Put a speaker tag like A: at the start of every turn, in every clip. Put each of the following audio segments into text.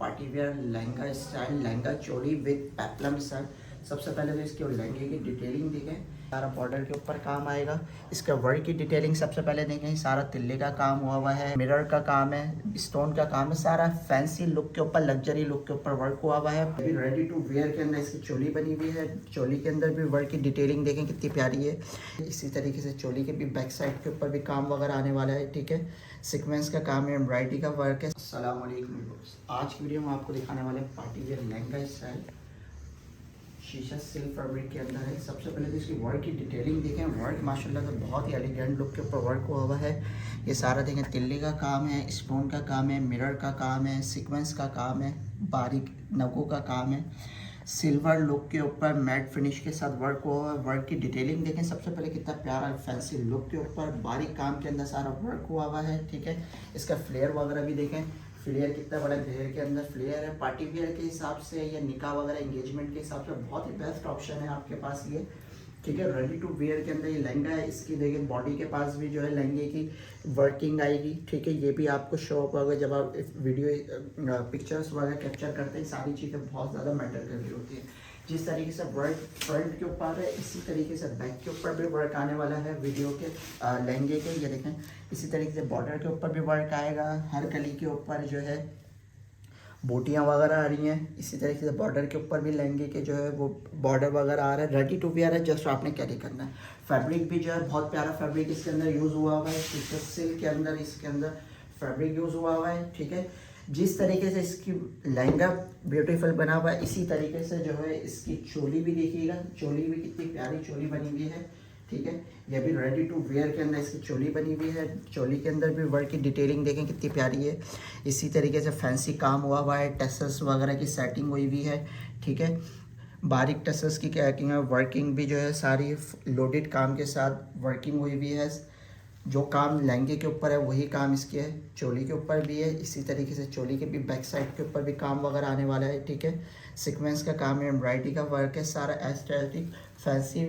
A: Party wear lehenga style lehenga choli with peplum style. सबसे पहले तो इसके लहंगे की डिटेलिंग देखें, सारा बॉर्डर के ऊपर काम आएगा। इसका वर्क की डिटेलिंग सबसे पहले देखें, सारा तिल्ले का काम हुआ है, मिरर का काम है, स्टोन का काम है, सारा फैंसी लुक के ऊपर लग्जरी लुक के ऊपर वर्क हुआ है। अभी रेडी टू वेयर के अंदर इसकी चोली बनी हुई है। चोली के अंदर भी वर्क की डिटेलिंग देखें कितनी प्यारी है। इसी तरीके से चोली के भी बैक साइड के ऊपर भी काम वगैरह आने वाला है। ठीक है, सीक्वेंस का काम है, एम्ब्रॉयडरी का वर्क है। अस्सलाम वालेकुम। आज की वीडियो में आपको दिखाने वाले पार्टी वेयर लहंगा स्टाइल शीशा सिल्क फैब्रिक के अंदर है। सबसे पहले तो इसकी वर्क की डिटेलिंग देखें। वर्क माशाल्लाह से बहुत ही एलिगेंट लुक के ऊपर वर्क हुआ है। ये सारा देखें, तिल्ले का काम है, स्टोन का काम है, मिरर का काम है, सीक्वेंस का काम है, बारीक नगों का काम है, सिल्वर लुक के ऊपर मैट फिनिश के साथ वर्क हुआ है। वर्क की डिटेलिंग देखें, सबसे पहले कितना प्यारा फैंसी लुक के ऊपर बारीक काम के अंदर सारा वर्क हुआ है। ठीक है, इसका फ्लेयर वगैरह भी देखें, फ्लेयर कितना बड़ा घेर के अंदर फ्लेयर है। पार्टी वेयर के हिसाब से या निकाह वगैरह एंगेजमेंट के हिसाब से बहुत ही बेस्ट ऑप्शन है आपके पास ये। ठीक है, रेडी टू वेयर के अंदर ये लहंगा है। इसकी देखिए बॉडी के पास भी जो है लहंगे की वर्किंग आएगी। ठीक है, ये भी आपको शो अप होगा जब आप वीडियो पिक्चर्स वगैरह कैप्चर करते हैं। सारी चीज़ें बहुत ज़्यादा मैटर कर रही होती है। जिस तरीके से वर्क फ्रंट के ऊपर है, इसी तरीके से बैक के ऊपर भी वर्क आने वाला है वीडियो के लहंगे के। ये देखें, इसी तरीके से बॉर्डर के ऊपर भी वर्क आएगा। हर कली के ऊपर जो है बूटियाँ वगैरह आ रही हैं। इसी तरीके से बॉर्डर के ऊपर भी लहंगे के जो है वो बॉर्डर वगैरह आ रहा है। रेडी टू वेयर है, जस्ट आपने कैरी करना है। फैब्रिक भी जो है बहुत प्यारा फैब्रिक इसके अंदर यूज़ हुआ है। सिल्क के अंदर इसके अंदर फैब्रिक यूज़ हुआ है। ठीक है, जिस तरीके से इसकी लहंगा ब्यूटीफुल बना हुआ है, इसी तरीके से जो है इसकी चोली भी देखिएगा। चोली भी कितनी प्यारी चोली बनी हुई है। ठीक है, ये भी रेडी टू वेयर के अंदर इसकी चोली बनी हुई है। चोली के अंदर भी वर्क की डिटेलिंग देखें कितनी प्यारी है। इसी तरीके से फैंसी काम हुआ है, टसल्स वगैरह की सेटिंग हुई हुई है। ठीक है, बारीक टसल्स की क्या वर्किंग भी जो है सारी लोडेड काम के साथ वर्किंग हुई हुई है। जो काम लहंगे के ऊपर है वही काम इसके है, चोली के ऊपर भी है। इसी तरीके से चोली के भी बैक साइड के ऊपर भी काम वगैरह आने वाला है। ठीक है, सीक्वेंस का काम है, एम्ब्रॉयडरी का वर्क है, सारा एस्थेटिक फैंसी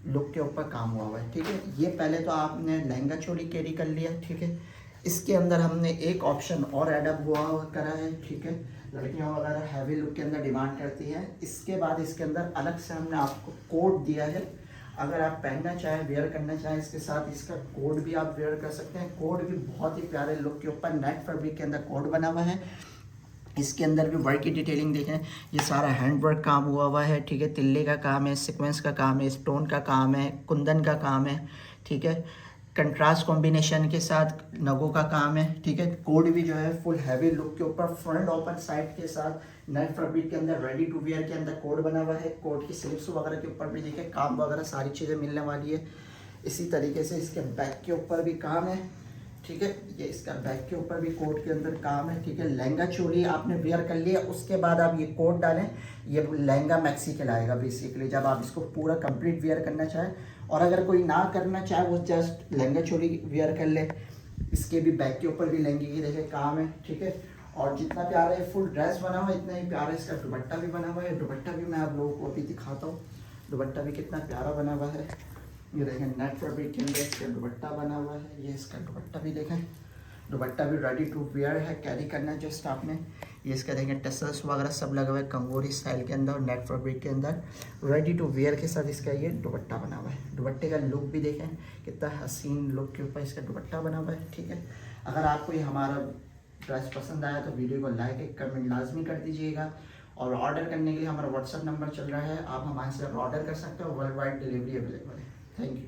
A: लुक के ऊपर काम हुआ है। ठीक है, ये पहले तो आपने लहंगा चोली कैरी कर लिया। ठीक है, इसके अंदर हमने एक ऑप्शन और एडअप हुआ करा है। ठीक है, लड़कियां वगैरह हैवी लुक के अंदर डिमांड करती हैं। इसके बाद इसके अंदर अलग से हमने आपको कोड दिया है। अगर आप पहनना चाहें, वेयर करना चाहें, इसके साथ इसका कोड भी आप वेयर कर सकते हैं। कोड भी बहुत ही प्यारे लुक के ऊपर नेट फैब्रिक के अंदर कोड बना हुआ है। इसके अंदर भी वर्क की डिटेलिंग देखें, ये सारा हैंड वर्क काम हुआ है। ठीक है, तिल्ले का काम है, सीक्वेंस का काम है, स्टोन का काम है, कुंदन का काम है। ठीक है, कंट्रास्ट कॉम्बिनेशन के साथ नगों का काम है। ठीक है, कोड भी जो है फुल हैवी लुक के ऊपर फ्रंट ओपन साइड के साथ नेट फैब्रिक के अंदर रेडी टू वेयर के अंदर कोड बना हुआ है। कोड की स्लीव्स वगैरह के ऊपर भी देखें काम वगैरह सारी चीज़ें मिलने वाली है। इसी तरीके से इसके बैक के ऊपर भी काम है। ठीक है, ये इसका बैक के ऊपर भी कोट के अंदर काम है। ठीक है, लहंगा चोली आपने वेयर कर लिया, उसके बाद आप ये कोट डालें, ये लहंगा मैक्सी कहलाएगा बेसिकली, जब आप इसको पूरा कंप्लीट वेयर करना चाहें। और अगर कोई ना करना चाहे, वो जस्ट लहंगा चोली वेयर कर ले। इसके भी बैक के ऊपर भी लहंगे की देखें काम है। ठीक है, और जितना प्यारा है फुल ड्रेस बना हुआ है, इतना ही प्यारा इसका दुपट्टा भी बना हुआ है। दुपट्टा भी मैं आप लोगों को अभी दिखाता हूँ। दुपट्टा भी कितना प्यारा बना हुआ है। ये देखें, नेट फैब्रिक के अंदर इसका दुपट्टा बना हुआ है। ये इसका दुपट्टा भी देखें, दुपट्टा भी रेडी टू वेयर है, कैरी करना है जस्ट आपने। ये इसका देखें, टसल्स वगैरह सब लगा हुआ है कंगोरी स्टाइल के अंदर, नेट फैब्रिक के अंदर रेडी टू वेयर के साथ इसका ये दुपट्टा बना हुआ है। दुपट्टे का लुक भी देखें कितना हसीन लुक के ऊपर इसका दुपट्टा बना हुआ है। ठीक है, अगर आपको ये हमारा ड्रेस पसंद आया तो वीडियो को लाइक एक कमेंट लाजमी कर दीजिएगा। और ऑर्डर करने के लिए हमारा व्हाट्सअप नंबर चल रहा है, आप हमारे से ऑर्डर कर सकते हो। वर्ल्ड वाइड डिलीवरी अवेलेबल है। Thank you.